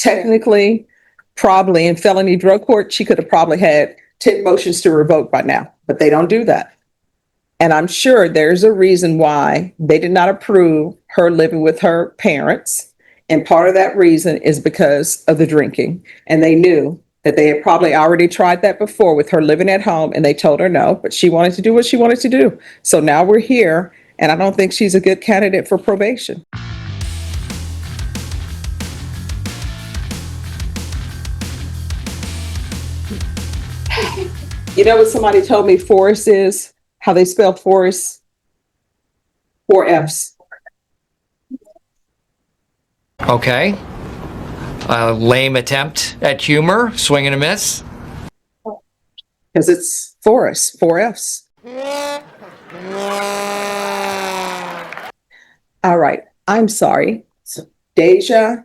technically, probably in felony drug court, she could have probably had 10 motions to revoke by now, but they don't do that. And I'm sure there's a reason why they did not approve her living with her parents. And part of that reason is because of the drinking. And they knew that they had probably already tried that before with her living at home, and they told her no, but she wanted to do what she wanted to do. So now we're here, and I don't think she's a good candidate for probation. You know what somebody told me Forrest is? How they spell Forrest? 4 F's. Okay. Lame attempt at humor, swing and a miss. Because it's Forrest, 4 F's. All right. I'm sorry. Deja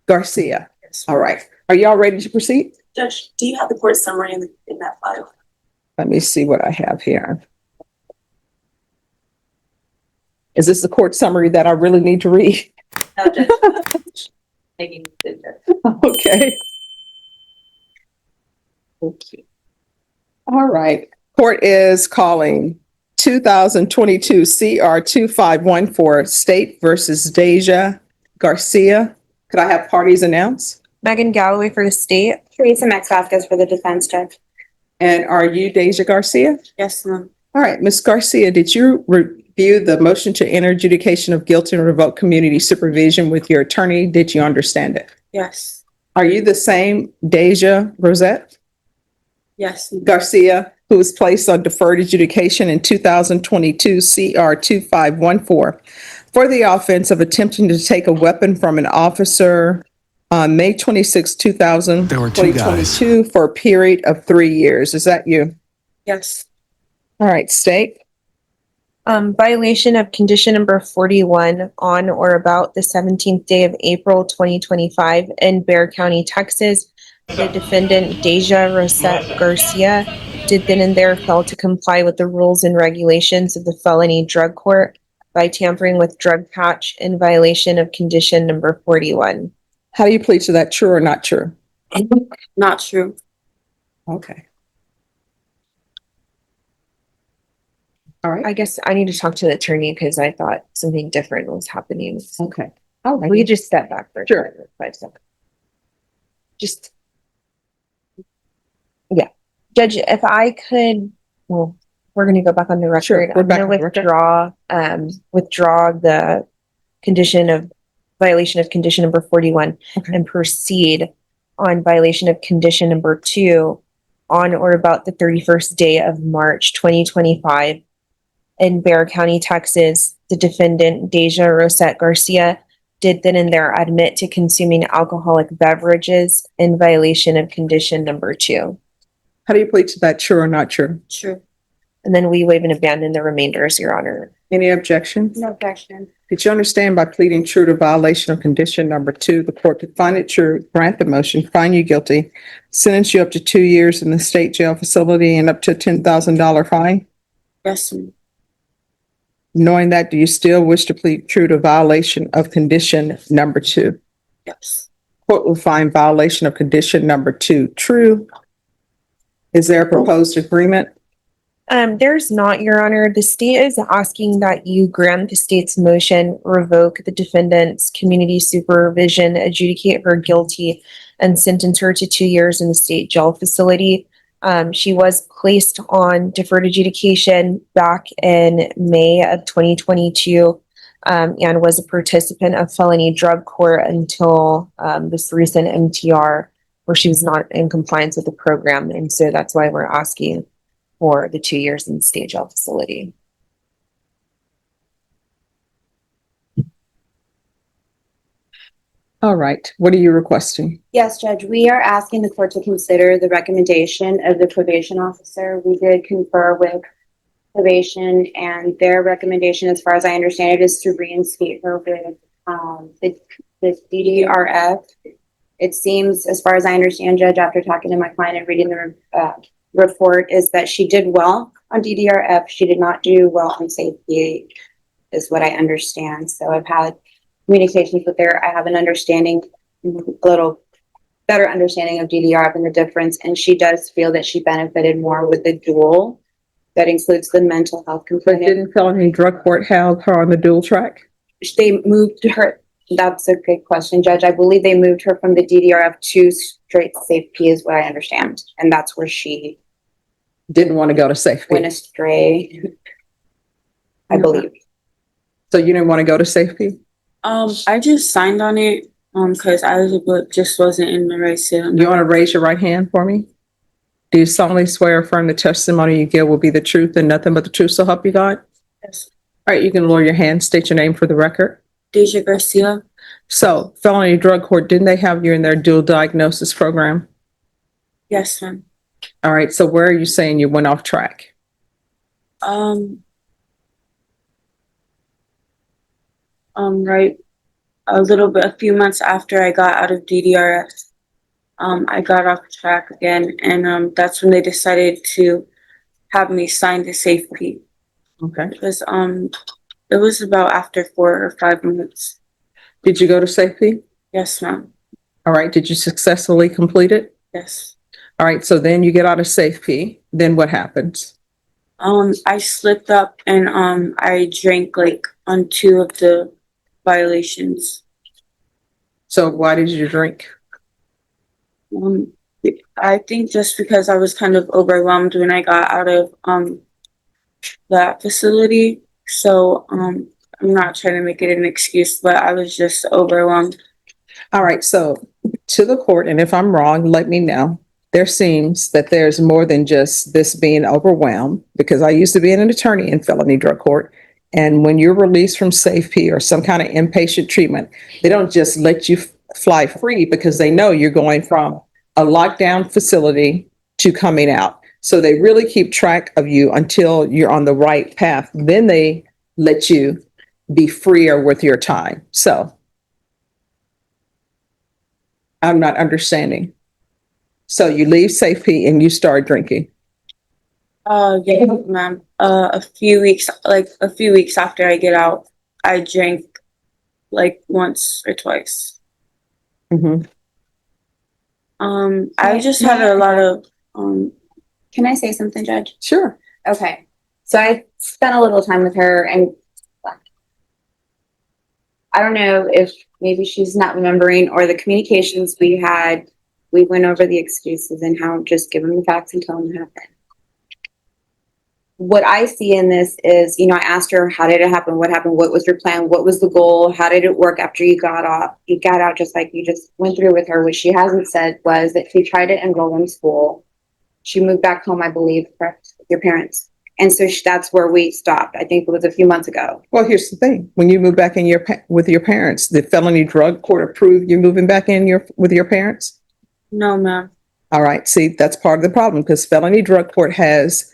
Garcia. All right. Are y'all ready to proceed? Judge, do you have the court summary in that file? Let me see what I have here. Is this the court summary that I really need to read? No, Judge. Okay. Okay. All right. Court is calling 2022 CR 2514 State versus Deja Garcia. Could I have parties announced? Megan Galloway for the state. Teresa Max Vasquez for the defense, Judge. And are you Deja Garcia? Yes, ma'am. All right, Ms. Garcia, did you review the motion to enter adjudication of guilt and revoke community supervision with your attorney? Did you understand it? Yes. Are you the same Deja Rosette Yes. Garcia who was placed on deferred adjudication in 2022 CR 2514 for the offense of attempting to take a weapon from an officer on May 26, 2022 for a period of 3 years? Is that you? Yes. All right, state. Violation of condition number 41 on or about the 17th day of April 2025 in Bexar County, Texas. The defendant, Deja Rosette Garcia, did then and there fail to comply with the rules and regulations of the Felony Drug Court by tampering with drug patch in violation of condition number 41. How do you plead to that? True or not true? Not true. Okay. All right. I guess I need to talk to the attorney because I thought something different was happening. Okay. We could just step back for Sure. 5 seconds. Just, yeah. Judge, if I could, well, we're going to go back on the record. Sure, we're I'm back going on to the withdraw the condition of violation of condition number 41 Okay. and proceed on violation of condition number 2 on or about the 31st day of March 2025 in Bexar County, Texas. The defendant, Deja Rosette Garcia, did then and there admit to consuming alcoholic beverages in violation of condition number 2. How do you plead to that? True or not true? True. And then we waive and abandon the remainders, Your Honor. Any objections? No objection. Did you understand by pleading true to violation of condition number 2, the court could find it true, grant the motion, find you guilty, sentence you up to 2 years in the state jail facility and up to a $10,000 fine? Yes, ma'am. Knowing that, do you still wish to plead true to violation of condition number 2? Yes. Court will find violation of condition number 2 true. Is there a proposed agreement? There's not, Your Honor. The state is asking that you grant the state's motion, revoke the defendant's community supervision, adjudicate her guilty, and sentence her to 2 years in the state jail facility. She was placed on deferred adjudication back in May of 2022 and was a participant of felony drug court until this recent MTR where she was not in compliance with the program. And so that's why we're asking for the 2 years in the state jail facility. All right. What are you requesting? Yes, Judge, we are asking the court to consider the recommendation of the probation officer. We did confer with probation, and their recommendation, as far as I understand it, is to reinstate her with the DDRF. It seems, as far as I understand, Judge, after talking to my client and reading the report, is that she did well on DDRF. She did not do well on safety, is what I understand. So I've had communications with her. I have an understanding little better understanding of DDR and the difference, and she does feel that she benefited more with the dual. That includes the mental health But component. didn't felony drug court have her on the dual track? They moved her, that's a good question, Judge. I believe they moved her from the DDRF to straight safe P is what I understand. And that's where she Didn't want to go to safe went P. astray, I believe. So you didn't want to go to safe P? I just signed on it, cause I was, but just wasn't in the right state. You want to raise your right hand for me? Do you solemnly swear or affirm the testimony you give will be the truth and nothing but the truth, so help you God? Yes. All right, you can lower your hand, state your name for the record. Deja Garcia. So felony drug court, didn't they have you in their dual diagnosis program? Yes, ma'am. All right, so where are you saying you went off track? Right, a few months after I got out of DDRF, I got off track again, and that's when they decided to have me sign the safe P. Okay. Because it was about after 4 or 5 months. Did you go to safe P? Yes, ma'am. All right, did you successfully complete it? Yes. All right, so then you get out of safe P, then what happens? I slipped up and I drank like on 2 of the violations. So why did you drink? I think just because I was kind of overwhelmed when I got out of that facility. So I'm not trying to make it an excuse, but I was just overwhelmed. All right, so to the court, and if I'm wrong, let me know. There seems that there's more than just this being overwhelmed, because I used to be an attorney in felony drug court. And when you're released from safe P or some kind of inpatient treatment, they don't just let you fly free because they know you're going from a lockdown facility to coming out. So they really keep track of you until you're on the right path. Then they let you be freer with your time. So I'm not understanding. So you leave safe P and you start drinking. Yeah, ma'am. A few weeks after I get out, I drank like once or twice. Mhm. I just had a lot of Can I say something, Judge? Sure. Okay. So I spent a little time with her, and I don't know if maybe she's not remembering, or the communications we had, we went over the excuses and how just give them the facts and tell them what happened. What I see in this is, I asked her, how did it happen? What happened? What was your plan? What was the goal? How did it work after you got off? You got out just like you just went through with her. What she hasn't said was that she tried to enroll in school. She moved back home, I believe, correct, with your parents. And so that's where we stopped. I think it was a few months ago. Well, here's the thing. When you move back in with your parents, the felony drug court approved you moving back in with your parents? no, ma'am. All right. See, that's part of the problem, because felony drug court has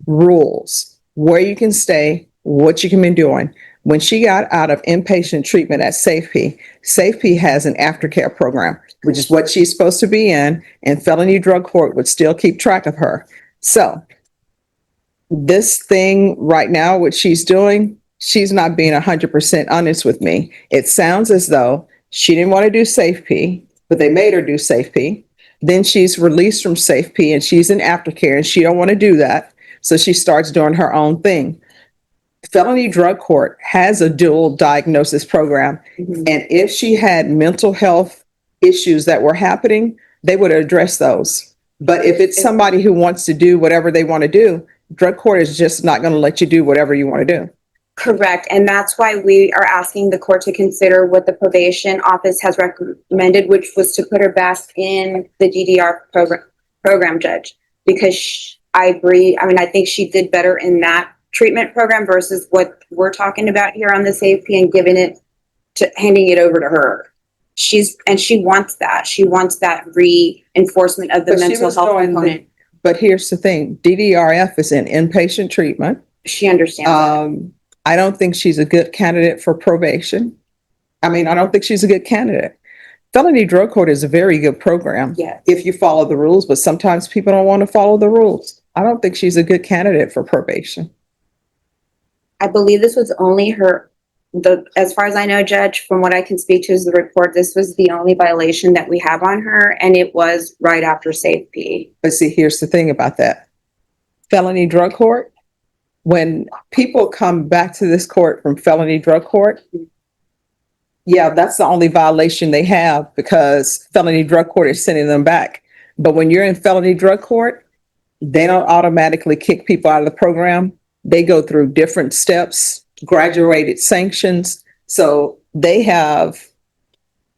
rules where you can stay, what you can be doing. When she got out of inpatient treatment at Safe P has an aftercare program, which is what she's supposed to be in, and felony drug court would still keep track of her. So this thing right now, what she's doing, she's not being 100% honest with me. It sounds as though she didn't want to do Safe P, but they made her do Safe P. Then she's released from Safe P and she's in aftercare and she don't want to do that. So she starts doing her own thing. Felony drug court has a dual diagnosis program. And if she had mental health issues that were happening, they would address those. But if it's somebody who wants to do whatever they want to do, drug court is just not going to let you do whatever you want to do. Correct. And that's why we are asking the court to consider what the probation office has recommended, which was to put her back in the DDR program, Judge, because I agree. I mean, I think she did better in that treatment program versus what we're talking about here on the safety and handing it over to her. She wants that. She wants that reinforcement of the But she mental was health doing component. But here's the thing, DDRF is in inpatient treatment. She understands that. I don't think she's a good candidate for probation. I mean, I don't think she's a good candidate. Felony drug court is a very good program. Yes. If you follow the rules, but sometimes people don't want to follow the rules. I don't think she's a good candidate for probation. I believe this was only her as far as I know, Judge, from what I can speak to is the report, this was the only violation that we have on her, and it was right after Safe P. But see, here's the thing about that. Felony drug court, when people come back to this court from felony drug court, yeah, that's the only violation they have because felony drug court is sending them back. But when you're in felony drug court, they don't automatically kick people out of the program. They go through different steps, graduated sanctions. So they have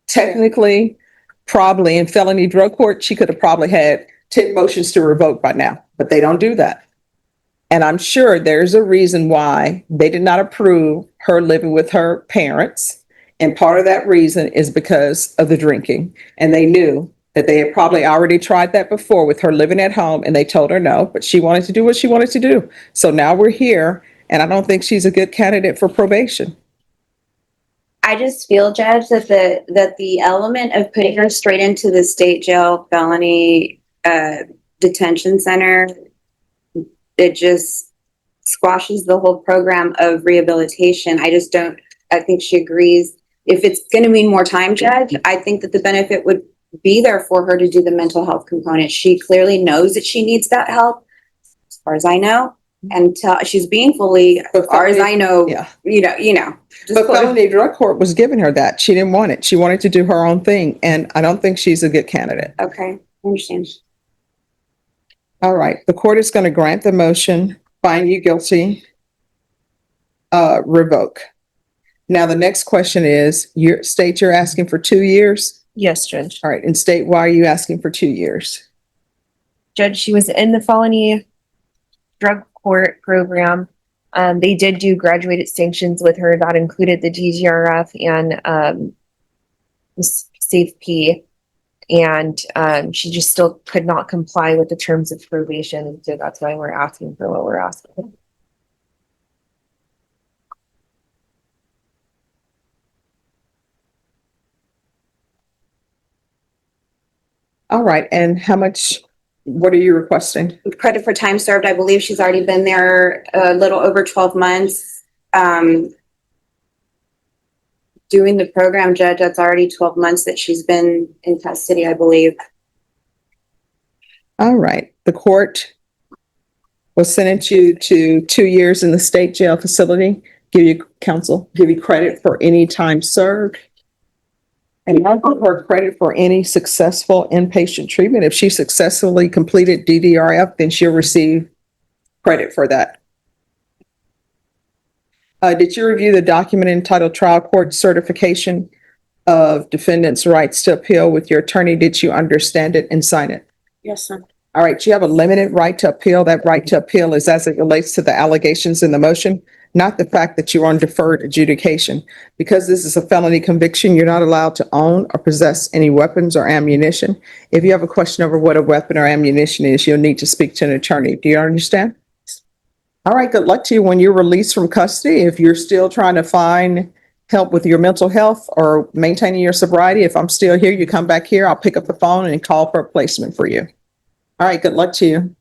technically, probably in felony drug court, she could have probably had 10 motions to revoke by now, but they don't do that. And I'm sure there's a reason why they did not approve her living with her parents. And part of that reason is because of the drinking. And they knew that they had probably already tried that before with her living at home, and they told her no, but she wanted to do what she wanted to do. So now we're here, and I don't think she's a good candidate for probation. I just feel, Judge, that the element of putting her straight into the state jail felony detention center, it just squashes the whole program of rehabilitation. I think she agrees. If it's going to mean more time, Judge, I think that the benefit would be there for her to do the mental health component. She clearly knows that she needs that help, as far as I know, and she's being fully, as far as I know, Yeah. you know. But felony drug court was giving her that. She didn't want it. She wanted to do her own thing, and I don't think she's a good candidate. Okay, I understand. All right, the court is going to grant the motion, find you guilty, revoke. Now, the next question is, state you're asking for 2 years? Yes, Judge. All right, and state, why are you asking for 2 years? Judge, she was in the felony drug court program. They did do graduated sanctions with her that included the DGRF and Safe P. And she just still could not comply with the terms of probation. So that's why we're asking for what we're asking. All right, and what are you requesting? Credit for time served. I believe she's already been there a little over 12 months. Doing the program, Judge, that's already 12 months that she's been in custody, I believe. All right, the court will sentence you to 2 years in the state jail facility, give you credit for any time served. And I'll give her credit for any successful inpatient treatment. If she successfully completed DDRF, then she'll receive credit for that. Did you review the document entitled Trial Court Certification of Defendant's Rights to Appeal with your attorney? Did you understand it and sign it? Yes, sir. All right, you have a limited right to appeal. That right to appeal is as it relates to the allegations in the motion, not the fact that you're on deferred adjudication. Because this is a felony conviction, you're not allowed to own or possess any weapons or ammunition. If you have a question over what a weapon or ammunition is, you'll need to speak to an attorney. Do you understand? All right, good luck to you when you're released from custody. If you're still trying to find help with your mental health or maintaining your sobriety, if I'm still here, you come back here, I'll pick up the phone and call for a placement for you. All right, good luck to you.